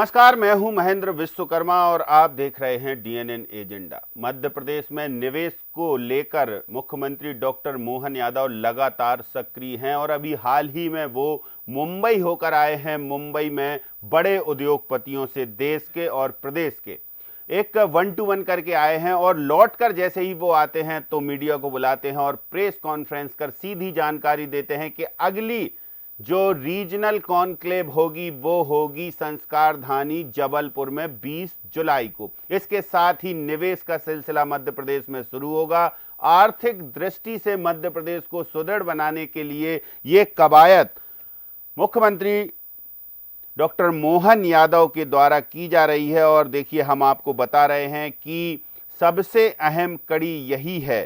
नमस्कार, मैं हूं महेंद्र विश्वकर्मा और आप देख रहे हैं डीएनएन एजेंडा। मध्य प्रदेश में निवेश को लेकर मुख्यमंत्री डॉक्टर मोहन यादव लगातार सक्रिय हैं और अभी हाल ही में वो मुंबई होकर आए हैं। मुंबई में बड़े उद्योगपतियों से देश के और प्रदेश के एक 1-to-1 करके आए हैं और लौट कर जैसे ही वो आते हैं तो मीडिया को बुलाते हैं और प्रेस कॉन्फ्रेंस कर सीधी जानकारी देते हैं कि अगली जो रीजनल कॉन्क्लेव होगी वो होगी संस्कारधानी जबलपुर में 20 जुलाई को। इसके साथ ही निवेश का सिलसिला मध्य प्रदेश में शुरू होगा। आर्थिक दृष्टि से मध्य प्रदेश को सुदृढ़ बनाने के लिए ये कवायद मुख्यमंत्री डॉक्टर मोहन यादव के द्वारा की जा रही है। और देखिए, हम आपको बता रहे हैं कि सबसे अहम कड़ी यही है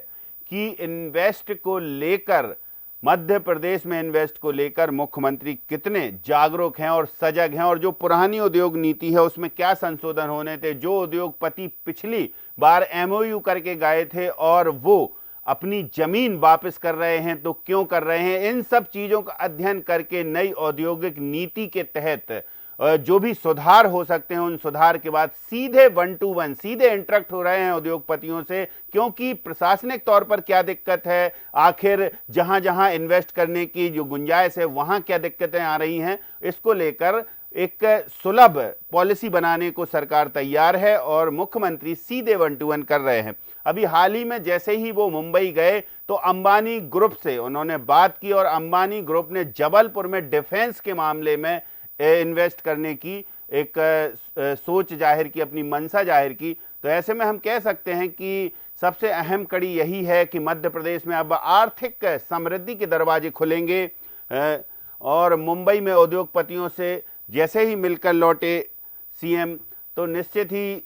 कि इन्वेस्ट को लेकर, मध्य प्रदेश में इन्वेस्ट को लेकर मुख्यमंत्री कितने जागरूक हैं और सजग हैं और जो पुरानी उद्योग नीति है उसमें क्या संशोधन होने थे। जो उद्योगपति पिछली बार एमओयू करके गए थे और वो अपनी जमीन वापस कर रहे हैं तो क्यों कर रहे हैं, इन सब चीजों का अध्ययन करके नई औद्योगिक नीति के तहत जो भी सुधार हो सकते हैं उन सुधार के बाद सीधे 1-to-1 सीधे इंटरेक्ट हो रहे हैं उद्योगपतियों से। क्योंकि प्रशासनिक तौर पर क्या दिक्कत है, आखिर जहां जहां इन्वेस्ट करने की जो गुंजाइश है वहां क्या दिक्कतें आ रही हैं, इसको लेकर एक सुलभ पॉलिसी बनाने को सरकार तैयार है और मुख्यमंत्री सीधे 1-to-1 कर रहे हैं। अभी हाल ही में जैसे ही वो मुंबई गए तो अंबानी ग्रुप से उन्होंने बात की और अंबानी ग्रुप ने जबलपुर में डिफेंस के मामले में इन्वेस्ट करने की एक सोच जाहिर की, अपनी मंशा जाहिर की। तो ऐसे में हम कह सकते हैं कि सबसे अहम कड़ी यही है कि मध्य प्रदेश में अब आर्थिक समृद्धि के दरवाजे खुलेंगे और मुंबई में उद्योगपतियों से जैसे ही मिलकर लौटे सीएम, तो निश्चित ही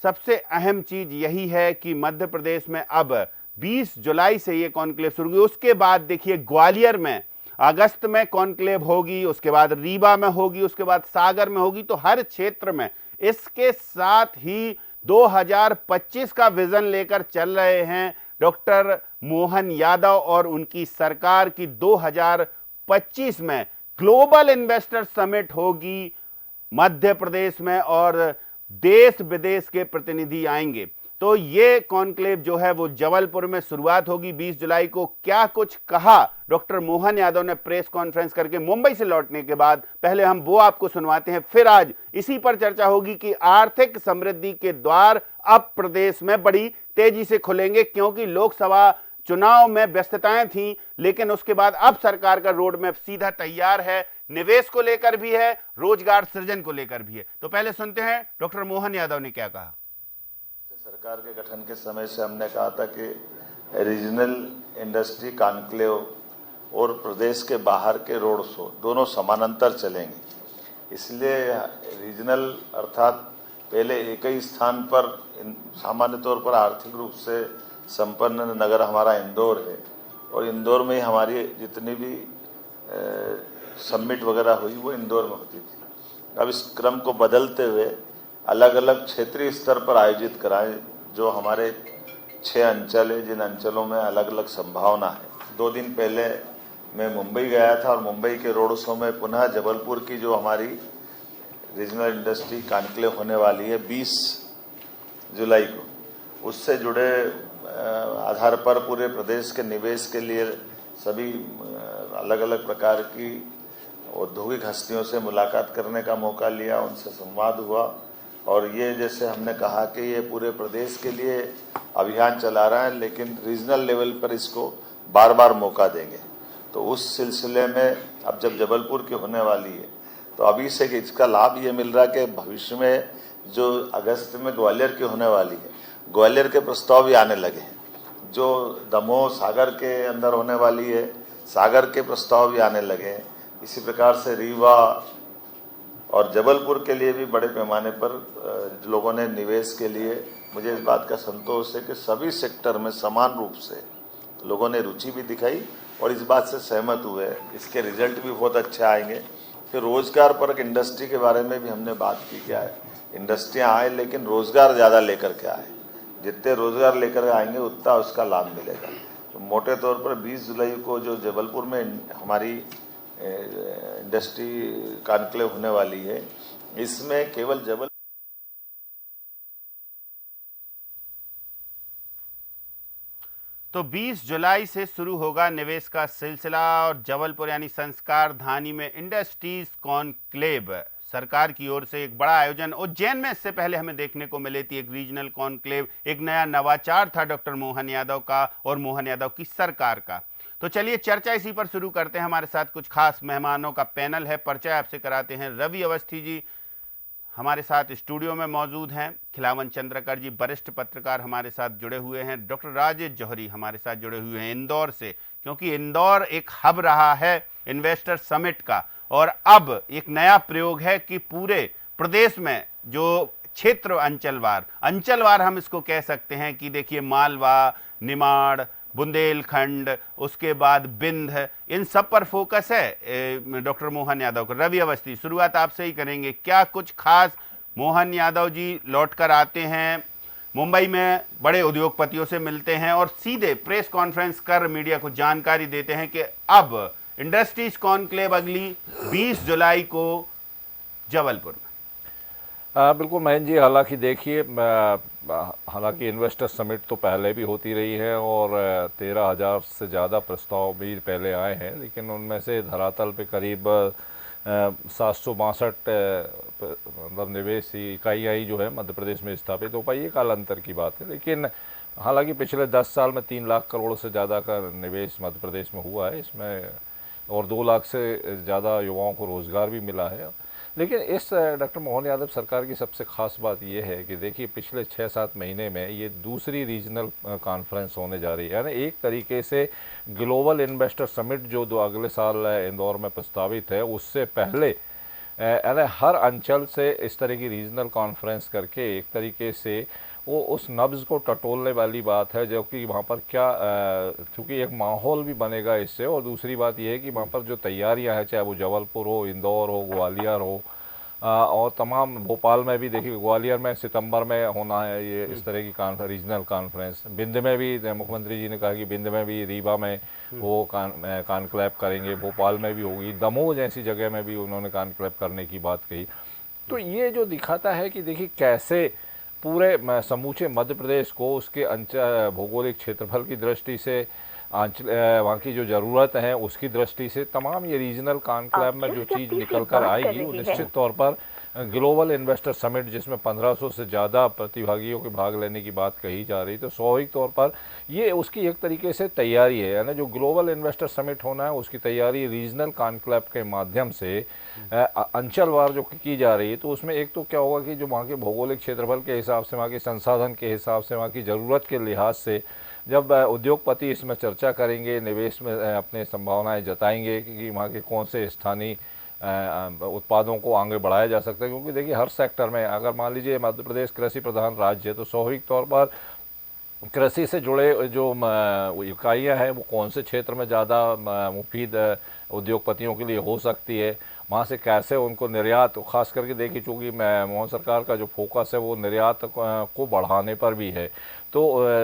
सबसे अहम चीज यही है कि मध्य प्रदेश में अब 20 जुलाई से ये कॉन्क्लेव शुरू हुई। उसके बाद देखिए, ग्वालियर में अगस्त में कॉन्क्लेव होगी, उसके बाद रीवा में होगी, उसके बाद सागर में होगी। तो हर क्षेत्र में इसके साथ ही 2025 का विजन लेकर चल रहे हैं डॉक्टर मोहन यादव और उनकी सरकार की 2025 में ग्लोबल इन्वेस्टर समिट होगी मध्य प्रदेश में और देश विदेश के प्रतिनिधि आएंगे। तो ये कॉन्क्लेव जो है वो जबलपुर में शुरुआत होगी 20 जुलाई को। क्या कुछ कहा डॉक्टर मोहन यादव ने प्रेस कॉन्फ्रेंस करके मुंबई से लौटने के बाद, पहले हम वो आपको सुनवाते हैं, फिर आज इसी पर चर्चा होगी कि आर्थिक समृद्धि के द्वार अब प्रदेश में बड़ी तेजी से खुलेंगे। क्योंकि लोकसभा चुनाव में व्यस्तताएं थी, लेकिन उसके बाद अब सरकार का रोड मैप सीधा तैयार है, निवेश को लेकर भी है, रोजगार सृजन को लेकर भी है। तो पहले सुनते हैं डॉक्टर मोहन यादव ने क्या कहा। सरकार के गठन के समय से हमने कहा था कि रीजनल इंडस्ट्री कॉन्क्लेव और प्रदेश के बाहर के रोड शो दोनों समानांतर चलेंगे। इसलिए रीजनल अर्थात पहले एक ही स्थान पर, सामान्य तौर पर आर्थिक रूप से संपन्न नगर हमारा इंदौर है और इंदौर में हमारी जितनी भी समिट वगैरह हुई वो इंदौर में होती थी। अब इस क्रम को बदलते हुए अलग अलग क्षेत्रीय स्तर पर आयोजित कराएं। जो हमारे 6 अंचल है, जिन अंचलों में अलग अलग संभावना है। 2 दिन पहले मैं मुंबई गया था और मुंबई के रोड शो में पुनः जबलपुर की जो हमारी रीजनल इंडस्ट्री कॉन्क्लेव होने वाली है 20 जुलाई को, उससे जुड़े आधार पर पूरे प्रदेश के निवेश के लिए सभी अलग अलग प्रकार की औद्योगिक हस्तियों से मुलाकात करने का मौका लिया, उनसे संवाद हुआ। और ये जैसे हमने कहा कि ये पूरे प्रदेश के लिए अभियान चला रहा है, लेकिन रीजनल लेवल पर इसको बार बार मौका देंगे। तो उस सिलसिले में अब जब जबलपुर की होने वाली है तो अभी से इसका लाभ ये मिल रहा है कि भविष्य में जो अगस्त में ग्वालियर की होने वाली है, ग्वालियर के प्रस्ताव भी आने लगे हैं। जो दमोह सागर के अंदर होने वाली है, सागर के प्रस्ताव भी आने लगे हैं। इसी प्रकार से रीवा और जबलपुर के लिए भी बड़े पैमाने पर लोगों ने निवेश के लिए, मुझे इस बात का संतोष है कि सभी सेक्टर में समान रूप से लोगों ने रुचि भी दिखाई और इस बात से सहमत हुए। इसके रिजल्ट भी बहुत अच्छे आएंगे। फिर रोजगार परक इंडस्ट्री के बारे में भी हमने बात की। क्या है, इंडस्ट्रियाँ आए लेकिन रोजगार ज़्यादा लेकर के आए। जितने रोजगार लेकर आएंगे उतना उसका लाभ मिलेगा। तो मोटे तौर पर 20 जुलाई को जो जबलपुर में हमारी इंडस्ट्री कॉन्क्लेव होने वाली है, इसमें केवल जबल तो 20 जुलाई से शुरू होगा निवेश का सिलसिला और जबलपुर यानी संस्कार धानी में इंडस्ट्रीज कॉन्क्लेव सरकार की ओर से एक बड़ा आयोजन। उज्जैन में इससे पहले हमें देखने को मिली थी एक रीजनल कॉन्क्लेव, एक नया नवाचार था डॉक्टर मोहन यादव का और मोहन यादव की सरकार का। तो चलिए चर्चा इसी पर शुरू करते हैं। हमारे साथ कुछ खास मेहमानों का पैनल है, परिचय आपसे कराते हैं। रवि अवस्थी जी हमारे साथ स्टूडियो में मौजूद हैं। खिलावन चंद्रकर जी वरिष्ठ पत्रकार हमारे साथ जुड़े हुए हैं। डॉक्टर राजेश जौहरी हमारे साथ जुड़े हुए हैं इंदौर से, क्योंकि इंदौर एक हब रहा है इन्वेस्टर समिट का और अब एक नया प्रयोग है कि पूरे प्रदेश में जो क्षेत्र अंचलवार हम इसको कह सकते हैं कि देखिए मालवा, निमाड़, बुंदेलखंड, उसके बाद बिंद, इन सब पर फोकस है डॉक्टर मोहन यादव को। रवि अवस्थी, शुरुआत आपसे ही करेंगे। क्या कुछ खास मोहन यादव जी लौटकर आते हैं, मुंबई में बड़े उद्योगपतियों से मिलते हैं और सीधे प्रेस कॉन्फ्रेंस कर मीडिया को जानकारी देते हैं कि अब इंडस्ट्रीज कॉन्क्लेव अगली 20 जुलाई को जबलपुर में। बिल्कुल महेंद्र जी, हालांकि देखिए, हालांकि इन्वेस्टर समिट तो पहले भी होती रही है और 13,000 से ज़्यादा प्रस्ताव भी पहले आए हैं, लेकिन उनमें से धरातल पे करीब 762 मतलब निवेश इकाइयाँ ही जो है मध्य प्रदेश में स्थापित हो पाई। ये काल अंतर की बात है, लेकिन हालांकि पिछले 10 साल में 3 लाख करोड़ से ज़्यादा का निवेश मध्य प्रदेश में हुआ है इसमें, और 2 लाख से ज़्यादा युवाओं को रोज़गार भी मिला है। लेकिन इस डॉक्टर मोहन यादव सरकार की सबसे ख़ास बात यह है कि देखिए पिछले 6-7 महीने में ये दूसरी रीजनल कॉन्फ्रेंस होने जा रही है। यानी एक तरीके से ग्लोबल इन्वेस्टर समिट जो अगले साल इंदौर में प्रस्तावित है, उससे पहले यानी हर अंचल से इस तरह की रीजनल कॉन्फ्रेंस करके एक तरीके से वो उस नब्ज़ को टटोलने वाली बात है, जो कि वहाँ पर क्या चूँकि एक माहौल भी बनेगा इससे, और दूसरी बात यह है कि वहाँ पर जो तैयारियाँ हैं, चाहे वो जबलपुर हो, इंदौर हो, ग्वालियर हो, और तमाम भोपाल में भी देखिए, ग्वालियर में सितंबर में होना है ये इस तरह की रीजनल कॉन्फ्रेंस। बिंद में भी मुख्यमंत्री जी ने कहा कि बिंद में भी, रीवा में वो कॉन्क्लेव करेंगे, भोपाल में भी होगी, दमोह जैसी जगह में भी उन्होंने कॉन्क्लेव करने की बात कही। तो ये जो दिखाता है कि देखिए कैसे पूरे समूचे मध्य प्रदेश को उसके भौगोलिक क्षेत्रफल की दृष्टि से, वहाँ की जो ज़रूरत है उसकी दृष्टि से, तमाम ये रीजनल कॉन्क्लेव में जो चीज़ निकल कर आएगी वो निश्चित तौर पर ग्लोबल इन्वेस्टर समिट, जिसमें 1500 से ज़्यादा प्रतिभागियों के भाग लेने की बात कही जा रही, तो स्वाभाविक तौर पर ये उसकी एक तरीके से तैयारी है। यानी जो ग्लोबल इन्वेस्टर समिट होना है उसकी तैयारी रीजनल कॉन्क्लेव के माध्यम से अंचलवार जो की जा रही है। तो उसमें एक तो क्या होगा कि जो वहाँ के भौगोलिक क्षेत्रफल के हिसाब से, वहाँ के संसाधन के हिसाब से, वहाँ की ज़रूरत के लिहाज से जब उद्योगपति इसमें चर्चा करेंगे, निवेश में अपने संभावनाएं जताएंगे कि वहाँ के कौन से स्थानीय उत्पादों को आगे बढ़ाया जा सकता है। क्योंकि देखिए हर सेक्टर में, अगर मान लीजिए मध्य प्रदेश कृषि प्रधान राज्य है, तो स्वाभाविक तौर पर कृषि से जुड़े जो इकाइयाँ हैं वो कौन से क्षेत्र में ज़्यादा मुफीद उद्योगपतियों के लिए हो सकती है, वहाँ से कैसे उनको निर्यात, खास करके देखिए चूँकि मोहन सरकार का जो फोकस है वो निर्यात को बढ़ाने पर भी है। तो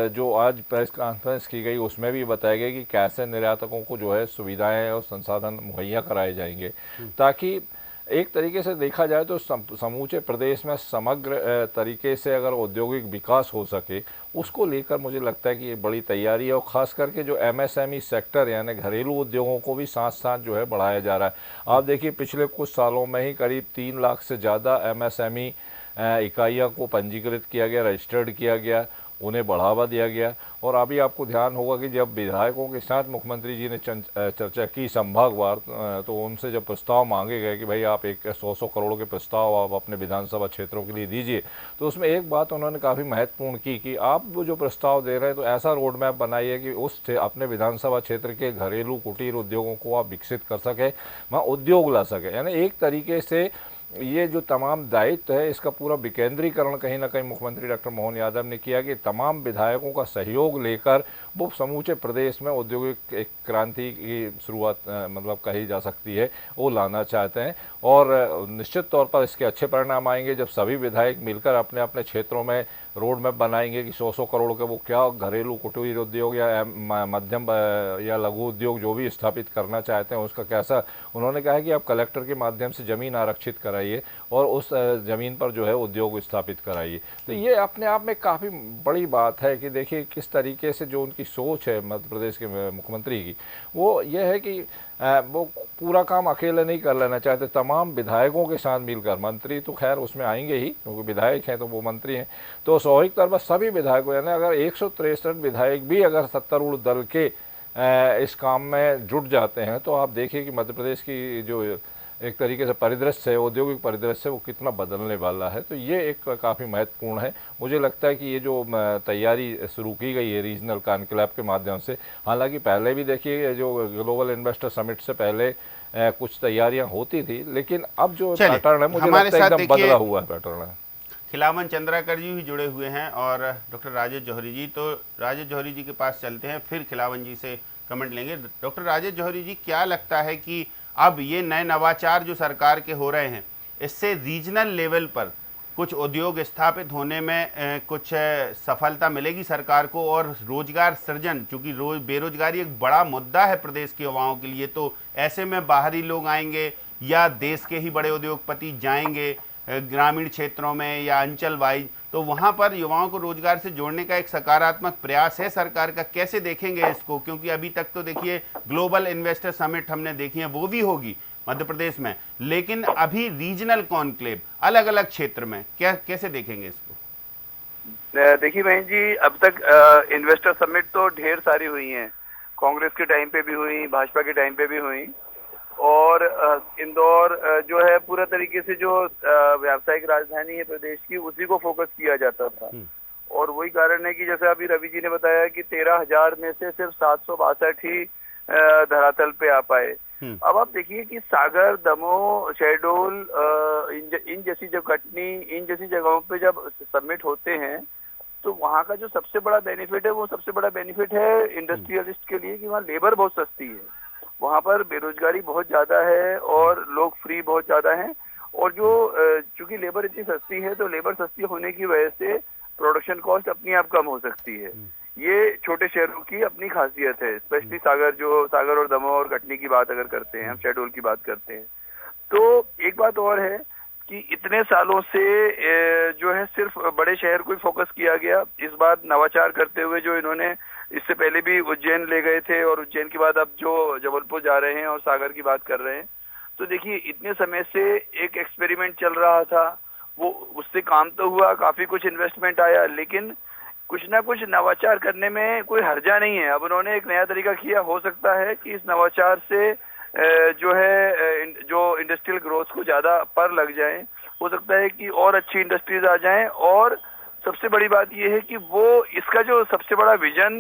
जो आज प्रेस कॉन्फ्रेंस की गई उसमें भी बताया गया कि कैसे निर्यातकों को जो है सुविधाएं और संसाधन मुहैया कराए जाएंगे, ताकि एक तरीके से देखा जाए तो समूचे प्रदेश में समग्र तरीके से अगर औद्योगिक विकास हो सके, उसको लेकर मुझे लगता है कि ये बड़ी तैयारी है। और ख़ास करके जो एमएसएमई सेक्टर यानी घरेलू उद्योगों को भी साथ साथ जो है बढ़ाया जा रहा है। आप देखिए पिछले कुछ सालों में ही करीब 3 लाख से ज़्यादा एमएसएमई इकाइयों को पंजीकृत किया गया, रजिस्टर्ड किया गया, उन्हें बढ़ावा दिया गया। और अभी आपको ध्यान होगा कि जब विधायकों के साथ मुख्यमंत्री जी ने चर्चा की संभागवार, तो उनसे जब प्रस्ताव मांगे गए कि भाई आप 100 करोड़ के प्रस्ताव आप अपने विधानसभा क्षेत्रों के लिए दीजिए, तो उसमें एक बात उन्होंने काफ़ी महत्वपूर्ण की कि आप वो जो प्रस्ताव दे रहे हैं तो ऐसा रोड मैप बनाइए कि उस अपने विधानसभा क्षेत्र के घरेलू कुटीर उद्योगों को आप विकसित कर सकें, वहाँ उद्योग ला सकें। यानी एक तरीके से ये जो तमाम दायित्व है इसका पूरा विकेंद्रीकरण कहीं ना कहीं मुख्यमंत्री डॉक्टर मोहन यादव ने किया कि तमाम विधायकों का सहयोग लेकर वो समूचे प्रदेश में औद्योगिक एक क्रांति की शुरुआत मतलब कही जा सकती है वो लाना चाहते हैं। और निश्चित तौर पर इसके अच्छे परिणाम आएंगे जब सभी विधायक मिलकर अपने अपने क्षेत्रों में रोड मैप बनाएंगे कि 100 करोड़ के वो क्या घरेलू कुटीर उद्योग या मध्यम या लघु उद्योग जो भी स्थापित करना चाहते हैं उसका कैसा, उन्होंने कहा है कि आप कलेक्टर के माध्यम से ज़मीन आरक्षित कराइए और उस ज़मीन पर जो है उद्योग स्थापित कराइए। तो ये अपने आप में काफ़ी बड़ी बात है कि देखिए किस तरीके से जो उनकी सोच है मध्य प्रदेश के मुख्यमंत्री की, वो ये है कि वो पूरा काम अकेले नहीं कर लेना चाहते, तमाम विधायकों के साथ मिलकर, मंत्री तो खैर उसमें आएंगे ही क्योंकि विधायक हैं तो वो मंत्री हैं, तो स्वाभाविक तौर पर सभी विधायकों, यानी अगर 163 विधायक भी अगर सत्तारूढ़ दल के इस काम में जुट जाते हैं तो आप देखिए कि मध्य प्रदेश की जो एक तरीके से परिदृश्य है, औद्योगिक परिदृश्य है, वो कितना बदलने वाला है। तो ये एक काफ़ी महत्वपूर्ण है। मुझे लगता है कि ये जो तैयारी शुरू की गई है रीजनल कॉन्क्लेव के माध्यम से, हालांकि पहले भी देखिए जो ग्लोबल इन्वेस्टर समिट से पहले कुछ तैयारियां होती थी, लेकिन अब जो पैटर्न है मुझे लगता है एकदम बदला हुआ है पैटर्न है। खिलावन चंद्राकर जी भी जुड़े हुए हैं और डॉक्टर राजेश जौहरी जी, तो राजेश जौहरी जी के पास चलते हैं, फिर खिलावन जी से कमेंट लेंगे। डॉक्टर राजेश जौहरी जी, क्या लगता है कि अब ये नए नवाचार जो सरकार के हो रहे हैं, इससे रीजनल लेवल पर कुछ उद्योग स्थापित होने में कुछ सफलता मिलेगी सरकार को, और रोजगार सृजन, चूंकि बेरोजगारी एक बड़ा मुद्दा है प्रदेश के युवाओं के लिए, तो ऐसे में बाहरी लोग आएंगे या देश के ही बड़े उद्योगपति जाएंगे ग्रामीण क्षेत्रों में या अंचल वाइज, तो वहां पर युवाओं को रोजगार से जोड़ने का एक सकारात्मक प्रयास है सरकार का। कैसे देखेंगे इसको, क्योंकि अभी तक तो देखिए ग्लोबल इन्वेस्टर समिट हमने देखी है, वो भी होगी मध्य प्रदेश में, लेकिन अभी रीजनल कॉन्क्लेव अलग अलग क्षेत्र में, कैसे देखेंगे इसको? देखिए बहन जी, अब तक इन्वेस्टर समिट तो ढेर सारी हुई हैं, कांग्रेस के टाइम पे भी हुई, भाजपा के टाइम पे भी हुई, और इंदौर जो है पूरा तरीके से जो व्यावसायिक राजधानी है प्रदेश की, उसी को फोकस किया जाता था। और वही कारण है कि जैसे अभी रवि जी ने बताया कि 13,000 में से सिर्फ 762 ही धरातल पे आ पाए। अब आप देखिए कि सागर, दमोह, शहडोल, इन जैसी जो कटनी, इन जैसी जगहों पे जब सबमिट होते हैं तो वहाँ का जो सबसे बड़ा बेनिफिट है, वो सबसे बड़ा बेनिफिट है इंडस्ट्रियलिस्ट के लिए कि वहाँ लेबर बहुत सस्ती है, वहाँ पर बेरोजगारी बहुत ज्यादा है और लोग फ्री बहुत ज्यादा हैं, और जो चूंकि लेबर इतनी सस्ती है तो लेबर सस्ती होने की वजह से प्रोडक्शन कॉस्ट अपने आप कम हो सकती है। ये छोटे शहरों की अपनी खासियत है, स्पेशली सागर और दमोह और कटनी की बात अगर करते हैं, हम शहडोल की बात करते हैं। तो एक बात और है कि इतने सालों से जो है सिर्फ बड़े शहर को ही फोकस किया गया, इस बार नवाचार करते हुए जो इन्होंने इससे पहले भी उज्जैन ले गए थे और उज्जैन के बाद अब जो जबलपुर जा रहे हैं और सागर की बात कर रहे हैं, तो देखिए इतने समय से एक एक्सपेरिमेंट चल रहा था, वो उससे काम तो हुआ, काफी कुछ इन्वेस्टमेंट आया, लेकिन कुछ ना कुछ नवाचार करने में कोई हर्जा नहीं है। अब उन्होंने एक नया तरीका किया, हो सकता है कि इस नवाचार से जो है जो इंडस्ट्रियल ग्रोथ को ज्यादा पर लग जाए, हो सकता है कि और अच्छी इंडस्ट्रीज आ जाएं, और सबसे बड़ी बात यह है कि वो इसका जो सबसे बड़ा विजन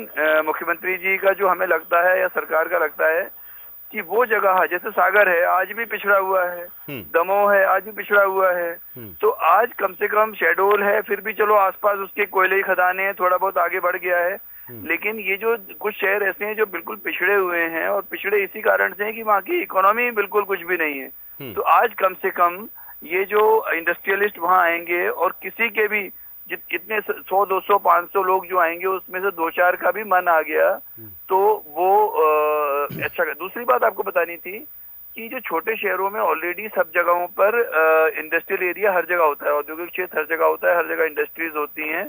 मुख्यमंत्री जी का जो हमें लगता है या सरकार का लगता है कि वो जगह है, जैसे सागर है आज भी पिछड़ा हुआ है, दमोह है आज भी पिछड़ा हुआ है, तो आज कम से कम शहडोल है, फिर भी चलो आसपास उसके कोयले की खदानें हैं, थोड़ा बहुत आगे बढ़ गया है, लेकिन ये जो कुछ शहर ऐसे हैं जो बिल्कुल पिछड़े हुए हैं, और पिछड़े इसी कारण से है कि वहाँ की इकोनॉमी बिल्कुल कुछ भी नहीं है। तो आज कम से कम ये जो इंडस्ट्रियलिस्ट वहाँ आएंगे और किसी के भी इतने 100, 200, 500 लोग जो आएंगे उसमें से 2-4 का भी मन आ गया तो वो अच्छा। दूसरी बात आपको बतानी थी कि जो छोटे शहरों में ऑलरेडी सब जगहों पर इंडस्ट्रियल एरिया हर जगह होता है, औद्योगिक क्षेत्र हर जगह होता है, हर जगह इंडस्ट्रीज होती हैं।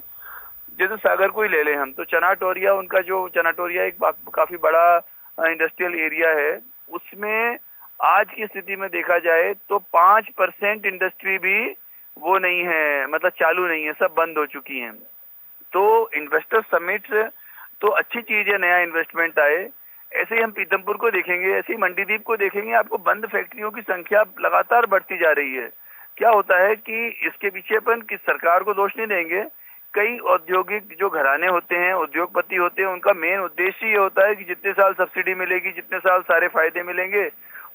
जैसे सागर को ही ले लें हम, तो चनाटोरिया, उनका जो चनाटोरिया एक काफी बड़ा इंडस्ट्रियल एरिया है, उसमें आज की स्थिति में देखा जाए तो 5% इंडस्ट्री भी वो नहीं है, मतलब चालू नहीं है, सब बंद हो चुकी हैं। तो इन्वेस्टर समिट तो अच्छी चीज है, नया इन्वेस्टमेंट आए। ऐसे ही हम पीतमपुर को देखेंगे, ऐसे ही मंडीदीप को देखेंगे, आपको बंद फैक्ट्रियों की संख्या लगातार बढ़ती जा रही है। क्या होता है कि इसके पीछे अपन किस सरकार को दोष नहीं देंगे, कई औद्योगिक जो घराने होते हैं, उद्योगपति होते हैं, उनका मेन उद्देश्य ये होता है कि जितने साल सब्सिडी मिलेगी, जितने साल सारे फायदे मिलेंगे,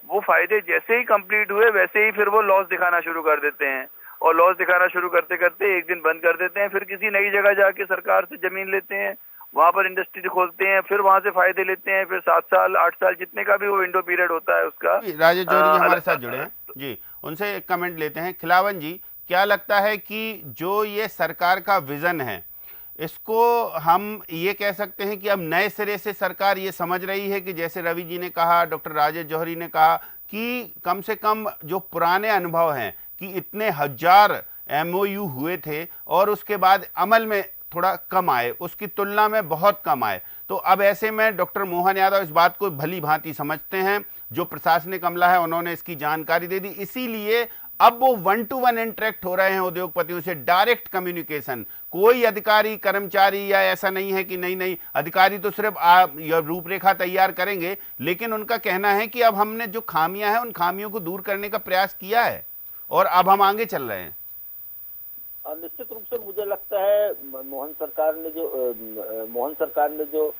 वो फायदे जैसे ही कंप्लीट हुए वैसे ही फिर वो लॉस दिखाना शुरू कर देते हैं, और लॉस दिखाना शुरू करते करते एक दिन बंद कर देते हैं, फिर किसी नई जगह जाके सरकार से जमीन लेते हैं, वहां पर इंडस्ट्री खोलते हैं, फिर वहां से फायदे लेते हैं, फिर 7 साल 8 साल जितने का भी वो विंडो पीरियड होता है उसका। राजेश जौहरी जी हमारे साथ जुड़े हैं जी, उनसे एक कमेंट लेते हैं। खिलावन जी, क्या लगता है कि जो ये सरकार का विजन है, इसको हम ये कह सकते हैं कि अब नए सिरे से सरकार ये समझ रही है कि जैसे रवि जी ने कहा, डॉक्टर राजेश जौहरी ने कहा कि कम से कम जो पुराने अनुभव हैं कि इतने हजार एमओयू हुए थे और उसके बाद अमल में थोड़ा कम आए, उसकी तुलना में बहुत कम आए, तो अब ऐसे में डॉक्टर मोहन यादव इस बात को भली भांति समझते हैं, जो प्रशासनिक अमला है उन्होंने इसकी जानकारी दे दी, इसीलिए अब वो 1-to-1 इंटरेक्ट हो रहे हैं उद्योगपतियों से, डायरेक्ट कम्युनिकेशन। कोई अधिकारी कर्मचारी या ऐसा नहीं है कि नहीं अधिकारी तो सिर्फ रूपरेखा तैयार करेंगे, लेकिन उनका कहना है कि अब हमने जो खामियां हैं उन खामियों को दूर करने का प्रयास किया है और अब हम आगे चल रहे हैं। निश्चित रूप से मुझे लगता है मोहन सरकार ने जो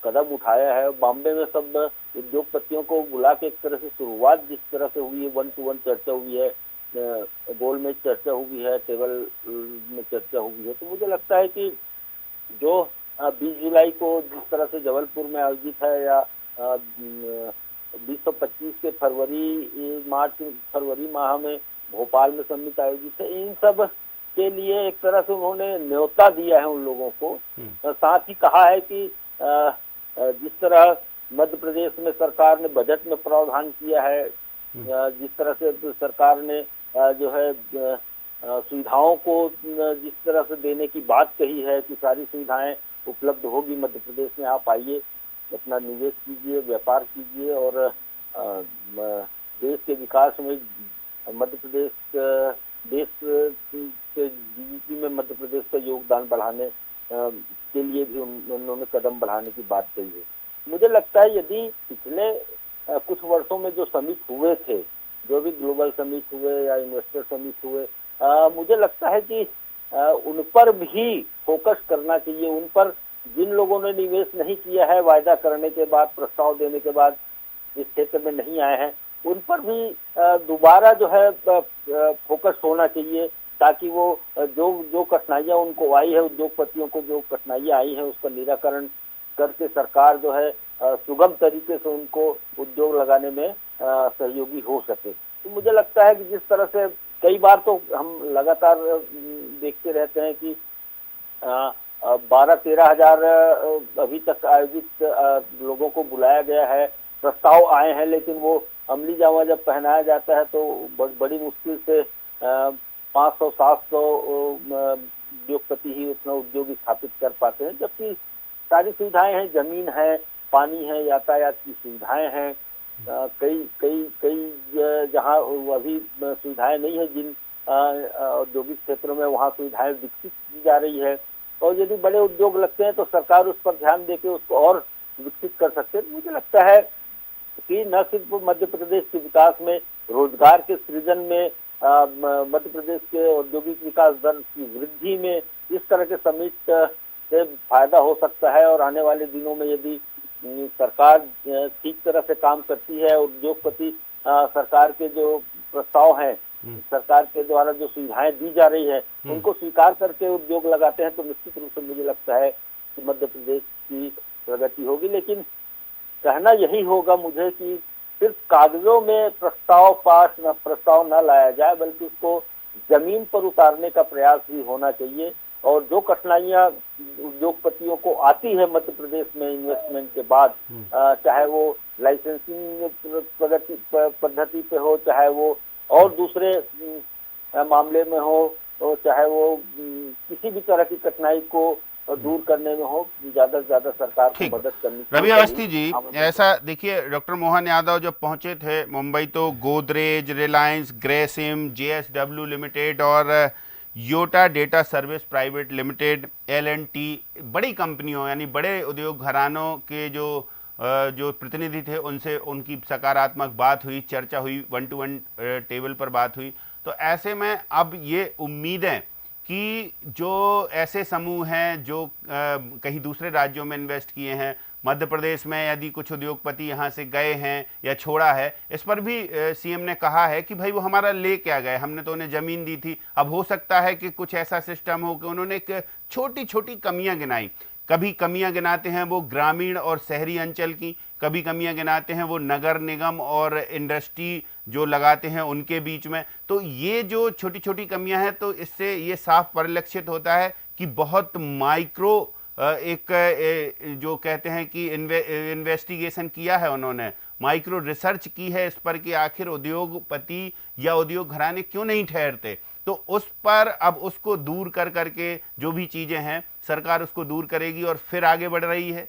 कदम उठाया है, बॉम्बे में सब उद्योगपतियों को बुला के एक तरह से शुरुआत जिस तरह से हुई है, 1-to-1 चर्चा हुई है, गोल में चर्चा हुई है, टेबल में चर्चा हुई है, तो मुझे लगता है कि जो 20 जुलाई को जिस तरह से जबलपुर में आयोजित है या 2025 के फरवरी माह में भोपाल में समिट आयोजित है, इन सब के लिए एक तरह से उन्होंने न्योता दिया है उन लोगों को। साथ ही कहा है कि जिस तरह मध्य प्रदेश में सरकार ने बजट में प्रावधान किया है, जिस तरह से सरकार ने जो है सुविधाओं को जिस तरह से देने की बात कही है कि सारी सुविधाएं उपलब्ध होगी मध्य प्रदेश में, आप आइए, अपना निवेश कीजिए, व्यापार कीजिए और देश के विकास में मध्य प्रदेश देश के जीडीपी में मध्य प्रदेश का योगदान बढ़ाने के लिए भी उन्होंने कदम बढ़ाने की बात कही है। मुझे लगता है यदि पिछले कुछ वर्षों में जो समिट हुए थे, जो भी ग्लोबल समिट हुए या इन्वेस्टर समिट हुए, मुझे लगता है कि उन पर भी फोकस करना चाहिए। उन पर जिन लोगों ने निवेश नहीं किया है, वायदा करने के बाद, प्रस्ताव देने के बाद इस क्षेत्र में नहीं आए हैं, उन पर भी दोबारा जो है फोकस होना चाहिए, ताकि वो जो कठिनाइयां उनको आई है, उद्योगपतियों को जो कठिनाइयां आई है उसका निराकरण करके सरकार जो है सुगम तरीके से उनको उद्योग लगाने में सहयोगी हो सके। तो मुझे लगता है कि जिस तरह से कई बार तो हम लगातार देखते रहते हैं कि 12-13 हजार अभी तक आयोजित लोगों को बुलाया गया है, प्रस्ताव आए हैं, लेकिन वो अमली जामा जब पहनाया जाता है तो बड़ी मुश्किल से 500-700 उद्योगपति ही उतना उद्योग स्थापित कर पाते हैं, जबकि सारी सुविधाएं हैं, जमीन है, पानी है, यातायात की सुविधाएं हैं, कई जहां अभी सुविधाएं नहीं है, जिन औद्योगिक क्षेत्रों में वहां सुविधाएं विकसित की जा रही है, और यदि बड़े उद्योग लगते हैं तो सरकार उस पर ध्यान देके उसको और विकसित कर सकते हैं। मुझे लगता है कि न सिर्फ मध्य प्रदेश के विकास में, रोजगार के सृजन में, मध्य प्रदेश के औद्योगिक विकास दर की वृद्धि में इस तरह के समिट से फायदा हो सकता है। और आने वाले दिनों में यदि सरकार ठीक तरह से काम करती है, उद्योगपति सरकार के जो प्रस्ताव हैं, सरकार के द्वारा जो सुविधाएं दी जा रही है उनको स्वीकार करके उद्योग लगाते हैं, तो निश्चित रूप से मुझे लगता है कि मध्य प्रदेश की प्रगति होगी। लेकिन कहना यही होगा मुझे कि सिर्फ कागजों में प्रस्ताव न लाया जाए, बल्कि उसको जमीन पर उतारने का प्रयास भी होना चाहिए। और जो कठिनाइयां उद्योगपतियों को आती है मध्य प्रदेश में इन्वेस्टमेंट के बाद, चाहे वो लाइसेंसिंग पद्धति पे हो, चाहे वो और दूसरे मामले में हो, तो चाहे वो किसी भी तरह की कठिनाई को दूर करने में हो, ज्यादा से ज्यादा सरकार को मदद करनी चाहिए। रवि अवस्थी जी, ऐसा देखिए, डॉक्टर मोहन यादव जब पहुंचे थे मुंबई तो गोदरेज, रिलायंस, ग्रेसिम, जेएसडब्ल्यू लिमिटेड और Yotta data service private limited, L&T, बड़ी कंपनियों यानी बड़े उद्योग घरानों के जो प्रतिनिधि थे उनसे उनकी सकारात्मक बात हुई, चर्चा हुई, 1-to-1 टेबल पर बात हुई। तो ऐसे में अब ये उम्मीदें कि जो ऐसे समूह हैं जो कहीं दूसरे राज्यों में इन्वेस्ट किए हैं, मध्य प्रदेश में यदि कुछ उद्योगपति यहाँ से गए हैं या छोड़ा है, इस पर भी सीएम ने कहा है कि भाई वो हमारा ले क्या गए, हमने तो उन्हें जमीन दी थी। अब हो सकता है कि कुछ ऐसा सिस्टम हो कि उन्होंने एक छोटी छोटी कमियां गिनाई, कभी कमियां गिनाते हैं वो ग्रामीण और शहरी अंचल की, कभी कमियां गिनाते हैं वो नगर निगम और इंडस्ट्री जो लगाते हैं उनके बीच में। तो ये जो छोटी छोटी कमियां हैं, तो इससे ये साफ परिलक्षित होता है कि बहुत माइक्रो जो कहते हैं कि इन्वेस्टिगेशन किया है उन्होंने, माइक्रो रिसर्च की है इस पर कि आखिर उद्योगपति या उद्योग घराने क्यों नहीं ठहरते। तो उस पर अब उसको दूर कर करके जो भी चीजें हैं सरकार उसको दूर करेगी और फिर आगे बढ़ रही है।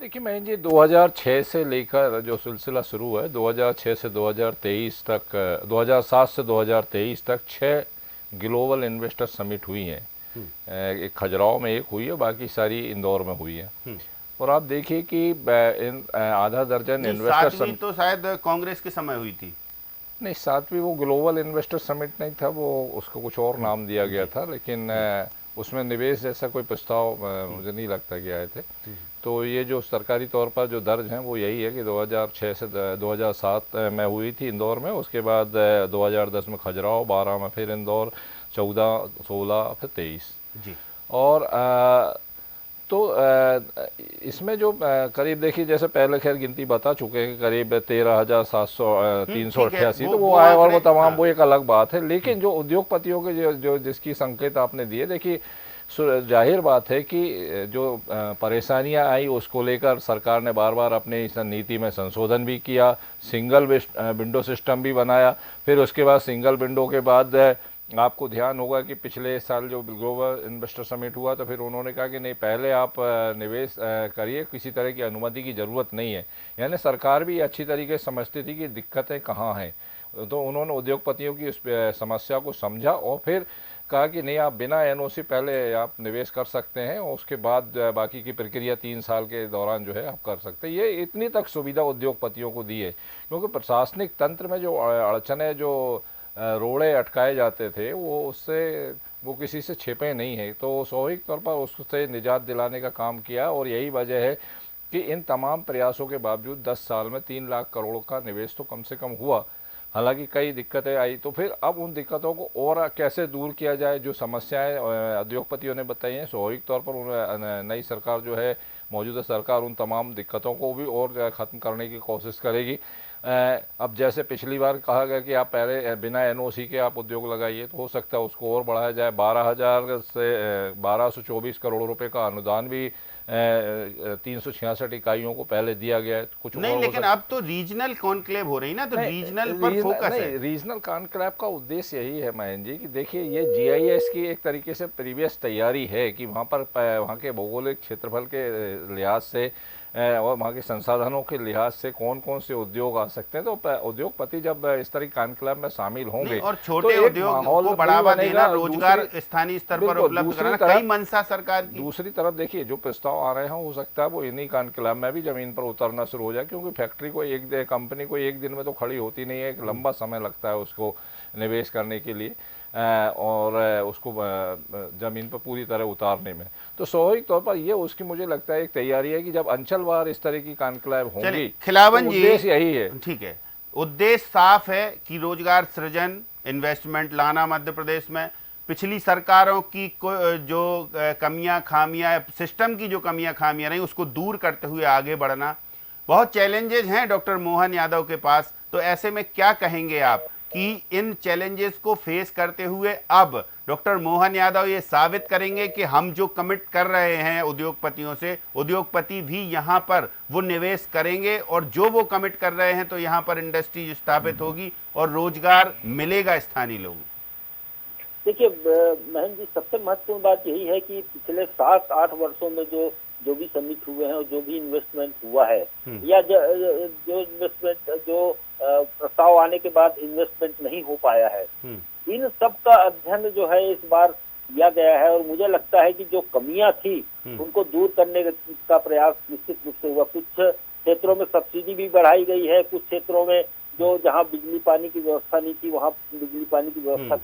देखिए मैं जी 2006 से लेकर जो सिलसिला शुरू है, 2006 से 2023 तक, 2007 से 2023 तक 6 ग्लोबल इन्वेस्टर समिट हुई हैं। एक खजुराहो में एक हुई है, बाकी सारी इंदौर में हुई है। और आप देखिए कि आधा दर्जन इन्वेस्टर समिट तो शायद कांग्रेस के समय हुई थी। नहीं, 7वीं वो ग्लोबल इन्वेस्टर समिट नहीं था, वो उसको कुछ और नाम दिया गया था, लेकिन उसमें निवेश जैसा कोई प्रस्ताव मुझे नहीं लगता कि आए थे। तो ये जो सरकारी तौर पर जो दर्ज हैं वो यही है कि 2006 से 2007 में हुई थी इंदौर में, उसके बाद 2010 में खजुराहो, 12 में फिर इंदौर, 14, 16, फिर 23 जी। और तो इसमें जो करीब देखिए, जैसे पहले खैर गिनती बता चुके हैं, करीब 13,388, तो वो आए और वो तमाम वो एक अलग बात है। लेकिन जो उद्योगपतियों के जो जिसकी संकेत आपने दिए, देखिए जाहिर बात है कि जो परेशानियां आई उसको लेकर सरकार ने बार बार अपने इस नीति में संशोधन भी किया, सिंगल विंडो सिस्टम भी बनाया। फिर उसके बाद सिंगल विंडो के बाद आपको ध्यान होगा कि पिछले साल जो ग्लोबल इन्वेस्टर समिट हुआ, तो फिर उन्होंने कहा कि नहीं, पहले आप निवेश करिए, किसी तरह की अनुमति की ज़रूरत नहीं है। यानी सरकार भी अच्छी तरीके से समझती थी कि दिक्कतें कहाँ हैं, तो उन्होंने उद्योगपतियों की उस समस्या को समझा और फिर कहा कि नहीं, आप बिना एनओसी पहले आप निवेश कर सकते हैं और उसके बाद बाकी की प्रक्रिया 3 साल के दौरान जो है आप कर सकते हैं। ये इतनी तक सुविधा उद्योगपतियों को दी है, क्योंकि प्रशासनिक तंत्र में जो अड़चने, जो रोड़े अटकाए जाते थे, वो किसी से छिपे नहीं है। तो स्वाभाविक तौर पर उससे निजात दिलाने का काम किया और यही वजह है कि इन तमाम प्रयासों के बावजूद 10 साल में 3 लाख करोड़ का निवेश तो कम से कम हुआ। हालांकि कई दिक्कतें आई, तो फिर अब उन दिक्कतों को और कैसे दूर किया जाए, जो समस्याएं उद्योगपतियों ने बताई हैं, स्वाभाविक तौर पर नई सरकार जो है, मौजूदा सरकार, उन तमाम दिक्कतों को भी और ख़त्म करने की कोशिश करेगी। अब जैसे पिछली बार कहा गया कि आप पहले बिना एनओसी के आप उद्योग लगाइए, तो हो सकता है उसको और बढ़ाया जाए। 1224 करोड़ रुपए का अनुदान भी 366 इकाइयों को पहले दिया गया है। कुछ नहीं, लेकिन अब तो रीजनल कॉन्क्लेव हो रही ना, तो रीजनल पर फोकस है। रीजनल कॉन्क्लेव का उद्देश्य यही है महेंद्र जी कि देखिए, ये जीआईएस की एक तरीके से प्रीवियस तैयारी है कि वहाँ पर वहाँ के भौगोलिक क्षेत्रफल के लिहाज से और वहाँ के संसाधनों के लिहाज से कौन कौन से उद्योग आ सकते हैं। तो उद्योगपति जब इस तरह कानक्लेव में शामिल होंगे और छोटे उद्योग को बढ़ावा देना, रोजगार स्थानीय स्तर पर उपलब्ध कराना, कई मंशा सरकार की। दूसरी तरफ देखिए, जो प्रस्ताव आ रहे हैं, हो सकता है वो इन्हीं कानक्लेव में भी जमीन पर उतरना शुरू हो जाए, क्योंकि फैक्ट्री को कंपनी को एक दिन में तो खड़ी होती नहीं है, एक लंबा समय लगता है उसको निवेश करने के लिए और उसको ज़मीन पर पूरी तरह उतारने में। तो स्वाभाविक तौर पर ये उसकी मुझे लगता है एक तैयारी है कि जब अंचलवार इस तरह की कॉन्क्लेव होंगी, खिलावन जी, उद्देश्य यही है। ठीक है, उद्देश्य साफ है कि रोजगार सृजन, इन्वेस्टमेंट लाना मध्य प्रदेश में। पिछली सरकारों की जो कमियां खामियां, सिस्टम की जो कमियां खामियां रही, उसको दूर करते हुए आगे बढ़ना। बहुत चैलेंजेस हैं डॉक्टर मोहन यादव के पास, तो ऐसे में क्या कहेंगे आप कि इन चैलेंजेस को फेस करते हुए अब डॉक्टर मोहन यादव ये साबित करेंगे कि हम जो कमिट कर रहे हैं उद्योगपतियों से, उद्योगपति भी यहाँ पर वो निवेश करेंगे और जो वो कमिट कर रहे हैं, तो यहाँ पर इंडस्ट्री स्थापित होगी और रोजगार मिलेगा स्थानीय लोगों। देखिए महेंद्र जी, सबसे महत्वपूर्ण बात यही है कि पिछले 7-8 वर्षों में जो भी समिट हुए हैं और जो भी इन्वेस्टमेंट हुआ है, या जो इन्वेस्टमेंट, जो प्रस्ताव आने के बाद इन्वेस्टमेंट नहीं हो पाया है, इन सब का अध्ययन जो है इस बार किया गया है। और मुझे लगता है कि जो कमियां थी उनको दूर करने का प्रयास निश्चित रूप से हुआ। कुछ क्षेत्रों में सब्सिडी भी बढ़ाई गई है, कुछ क्षेत्रों में जो जहां बिजली पानी की व्यवस्था नहीं थी वहां बिजली पानी की व्यवस्था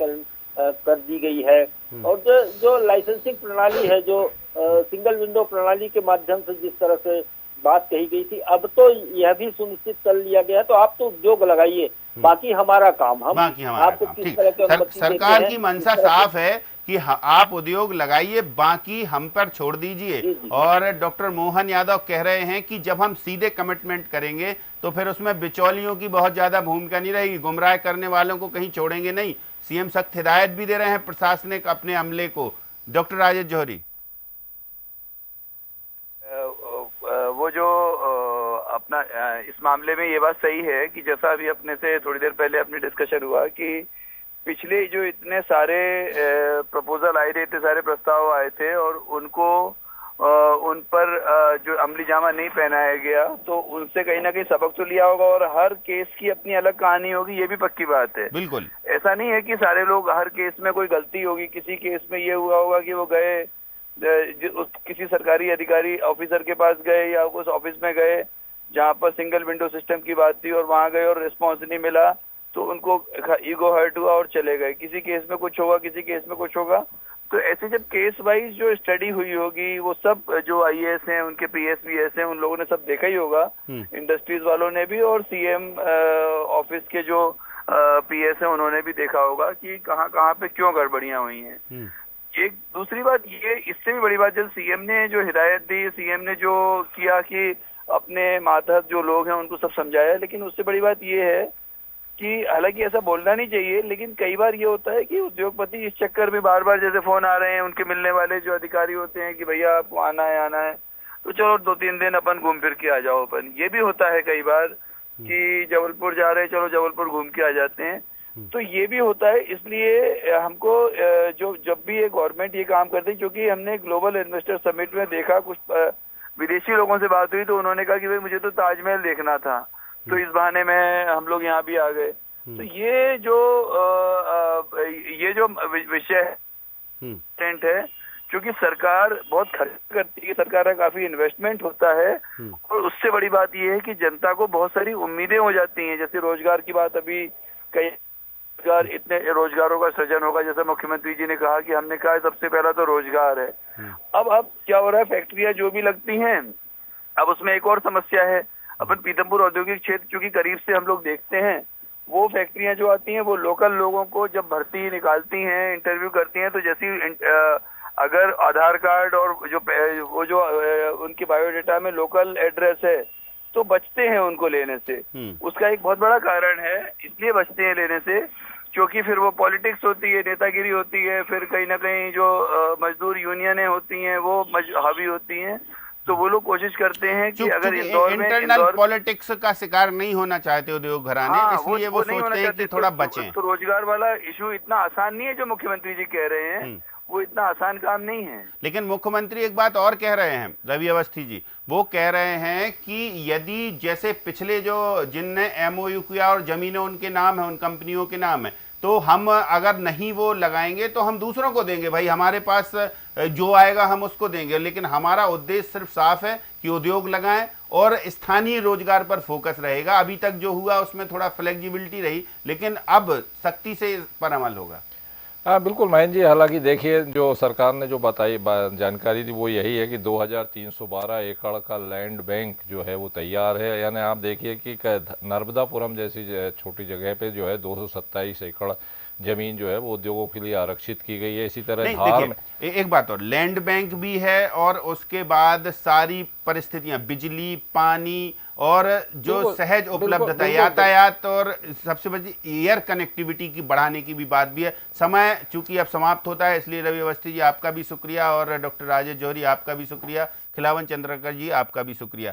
कर दी गई है। और जो लाइसेंसिंग प्रणाली है, जो सिंगल विंडो प्रणाली के माध्यम से जिस तरह से बात कही गई थी, अब तो यह भी सुनिश्चित कर लिया गया है, तो आप तो उद्योग लगाइए, बाकी हमारा काम, हम आपको किस तरह के सरकार की मंशा साफ है कि आप उद्योग लगाइए, बाकी हम पर छोड़ दीजिए। और डॉक्टर मोहन यादव कह रहे हैं कि जब हम सीधे कमिटमेंट करेंगे तो फिर उसमें बिचौलियों की बहुत ज्यादा भूमिका नहीं रहेगी, गुमराह करने वालों को कहीं छोड़ेंगे नहीं। सीएम सख्त हिदायत भी दे रहे हैं प्रशासनिक अपने अमले को। डॉक्टर राजेश जौहरी, वो जो अपना इस मामले में ये बात सही है कि जैसा अभी अपने से थोड़ी देर पहले अपने डिस्कशन हुआ कि पिछले जो इतने सारे प्रपोजल आए थे, इतने सारे प्रस्ताव आए थे और उनको उन पर जो अमली जामा नहीं पहनाया गया, तो उनसे कहीं ना कहीं सबक तो लिया होगा और हर केस की अपनी अलग कहानी होगी, ये भी पक्की बात है। बिल्कुल ऐसा नहीं है कि सारे लोग हर केस में कोई गलती होगी। किसी केस में ये हुआ होगा कि वो गए किसी सरकारी अधिकारी ऑफिसर के पास गए या उस ऑफिस में गए जहां पर सिंगल विंडो सिस्टम की बात थी और वहां गए और रिस्पॉन्स नहीं मिला तो उनको ईगो हर्ट हुआ और चले गए। किसी केस में कुछ होगा, किसी केस में कुछ होगा। तो ऐसे जब केस वाइज जो स्टडी हुई होगी, वो सब जो आईएएस हैं, उनके पीएस हैं, उन लोगों ने सब देखा ही होगा, इंडस्ट्रीज वालों ने भी और सीएम ऑफिस के जो पीएस हैं उन्होंने भी देखा होगा कि कहाँ कहाँ पे क्यों गड़बड़ियां हुई हैं। एक दूसरी बात ये, इससे भी बड़ी बात, जब सीएम ने जो हिदायत दी, सीएम ने जो किया कि अपने मातहत जो लोग हैं उनको सब समझाया, लेकिन उससे बड़ी बात ये है कि हालांकि ऐसा बोलना नहीं चाहिए, लेकिन कई बार ये होता है कि उद्योगपति इस चक्कर में बार बार जैसे फोन आ रहे हैं उनके मिलने वाले जो अधिकारी होते हैं कि भैया आपको आना है, तो चलो 2-3 दिन अपन घूम फिर के आ जाओ। अपन ये भी होता है कई बार कि जबलपुर जा रहे हैं, चलो जबलपुर घूम के आ जाते हैं, तो ये भी होता है। इसलिए हमको जो जब भी ये गवर्नमेंट ये काम करती है, क्योंकि हमने ग्लोबल इन्वेस्टर समिट में देखा, कुछ विदेशी लोगों से बात हुई तो उन्होंने कहा कि भाई मुझे तो ताजमहल देखना था, तो इस बहाने में हम लोग यहाँ भी आ गए। तो ये जो विषय है, क्योंकि सरकार बहुत खर्च करती है, सरकार का काफी इन्वेस्टमेंट होता है और उससे बड़ी बात ये है कि जनता को बहुत सारी उम्मीदें हो जाती हैं। जैसे रोजगार की बात, अभी कई इतने रोजगारों का सृजन होगा, जैसे मुख्यमंत्री जी ने कहा कि हमने कहा सबसे पहला तो रोजगार है। अब क्या हो रहा है, फैक्ट्रियां जो भी लगती हैं, अब उसमें एक और समस्या है। अपन पीथमपुर औद्योगिक क्षेत्र चूंकि करीब से हम लोग देखते हैं, वो फैक्ट्रियां जो आती हैं वो लोकल लोगों को जब भर्ती निकालती हैं, इंटरव्यू करती हैं, तो जैसी अगर आधार कार्ड और वो जो उनकी बायोडेटा में लोकल एड्रेस है तो बचते हैं उनको लेने से। उसका एक बहुत बड़ा कारण है, इसलिए बचते हैं लेने से क्योंकि फिर वो पॉलिटिक्स होती है, नेतागिरी होती है, फिर कहीं ना कहीं जो मजदूर यूनियनें होती हैं वो हावी होती हैं, तो वो लोग कोशिश करते हैं कि अगर इंटरनल पॉलिटिक्स का शिकार नहीं होना चाहते उद्योग घराने, इसलिए वो सोचते हैं कि थोड़ा बचें। तो रोजगार वाला इशू इतना आसान नहीं है जो मुख्यमंत्री जी कह रहे हैं, वो इतना आसान काम नहीं है। लेकिन मुख्यमंत्री एक बात और कह रहे हैं, रवि अवस्थी जी, वो कह रहे हैं कि यदि जैसे पिछले जो जिनने एमओयू किया और जमीनें उनके नाम है, उन कंपनियों के नाम है, तो हम अगर नहीं वो लगाएंगे तो हम दूसरों को देंगे, भाई हमारे पास जो आएगा हम उसको देंगे, लेकिन हमारा उद्देश्य सिर्फ साफ है कि उद्योग लगाएं और स्थानीय रोजगार पर फोकस रहेगा। अभी तक जो हुआ उसमें थोड़ा फ्लेक्सिबिलिटी रही, लेकिन अब सख्ती से इस पर अमल होगा। हाँ बिल्कुल महेंद्र जी, हालांकि देखिए जो सरकार ने जो बताई जानकारी दी वो यही है कि 2312 एकड़ का लैंड बैंक जो है वो तैयार है। यानी आप देखिए कि नर्मदापुरम जैसी छोटी जगह पे जो है 227 एकड़ जमीन जो है वो उद्योगों के लिए आरक्षित की गई है। इसी तरह धार में एक बात और, लैंड बैंक भी है और उसके बाद सारी परिस्थितियां, बिजली, पानी और जो सहज उपलब्धता, यातायात और सबसे बड़ी एयर कनेक्टिविटी की बढ़ाने की भी बात भी है। समय चूंकि अब समाप्त होता है, इसलिए रवि अवस्थी जी आपका भी शुक्रिया और डॉक्टर राजेश जौहरी आपका भी शुक्रिया, खिलावन चंद्रकर जी आपका भी शुक्रिया।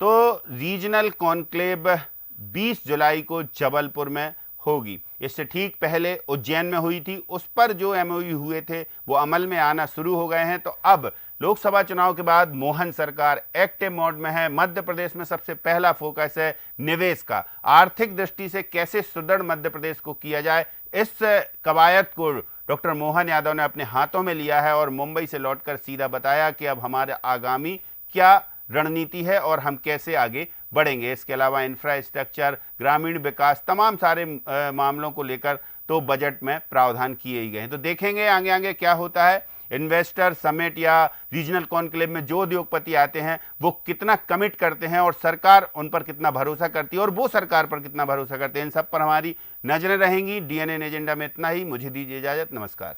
तो रीजनल कॉन्क्लेव 20 जुलाई को जबलपुर में होगी। इससे ठीक पहले उज्जैन में हुई थी, उस पर जो एमओयू हुए थे वो अमल में आना शुरू हो गए हैं। तो अब लोकसभा चुनाव के बाद मोहन सरकार एक्टिव मोड में है। मध्य प्रदेश में सबसे पहला फोकस है निवेश का, आर्थिक दृष्टि से कैसे सुदृढ़ मध्य प्रदेश को किया जाए। इस कवायद को डॉक्टर मोहन यादव ने अपने हाथों में लिया है और मुंबई से लौटकर सीधा बताया कि अब हमारे आगामी क्या रणनीति है और हम कैसे आगे बढ़ेंगे। इसके अलावा इंफ्रास्ट्रक्चर, ग्रामीण विकास, तमाम सारे मामलों को लेकर तो बजट में प्रावधान किए ही गए हैं। तो देखेंगे आगे आगे क्या होता है। इन्वेस्टर समिट या रीजनल कॉन्क्लेव में जो उद्योगपति आते हैं वो कितना कमिट करते हैं और सरकार उन पर कितना भरोसा करती है और वो सरकार पर कितना भरोसा करते हैं, इन सब पर हमारी नजरें रहेंगी। डीएनएन एजेंडा में इतना ही, मुझे दीजिए इजाजत, नमस्कार।